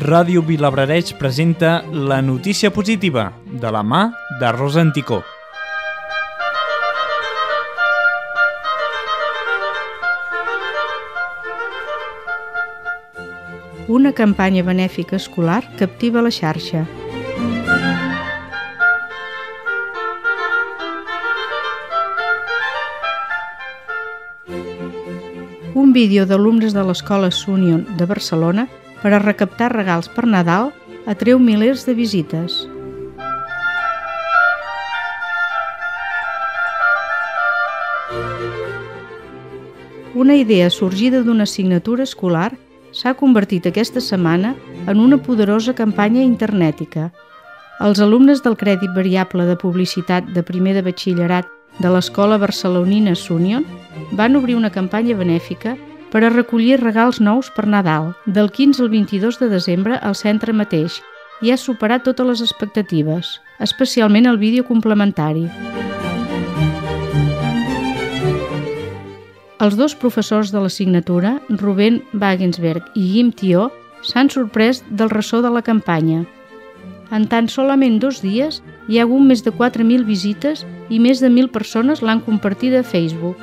Ràdio Vilablareix presenta La notícia positiva, de la mà de Rosa Anticó. Una campanya benèfica escolar captiva la xarxa. Un vídeo d'alumnes de l'escola Sunyon de Barcelona per a recaptar regals per Nadal atreu milers de visites. Una idea sorgida d'una assignatura escolar s'ha convertit aquesta setmana en una poderosa campanya internètica. Els alumnes del crèdit variable de publicitat de primer de batxillerat de l'escola barcelonina Sunyon van obrir una campanya benèfica per a recollir regals nous per Nadal, del 15 al 22 de desembre al centre mateix, i ha superat totes les expectatives, especialment el vídeo complementari. Els dos professors de l'assignatura, Rubén Wagensberg i Guim Tió, s'han sorprès del ressò de la campanya. En tan solament 2 dies hi ha hagut més de 4.000 visites i més de 1.000 persones l'han compartida a Facebook.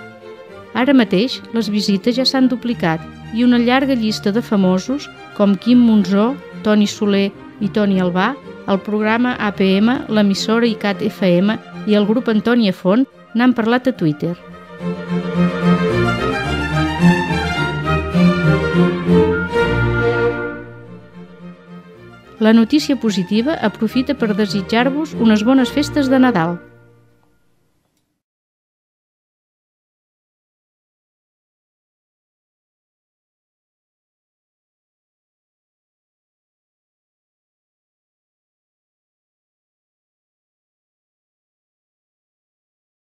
Ara mateix, les visites ja s'han duplicat i una llarga llista de famosos com Quim Monzó, Toni Soler i Toni Albà, el programa APM, l'emissora ICAT FM i el grup Antònia Font n'han parlat a Twitter. La notícia positiva aprofita per desitjar-vos unes bones festes de Nadal.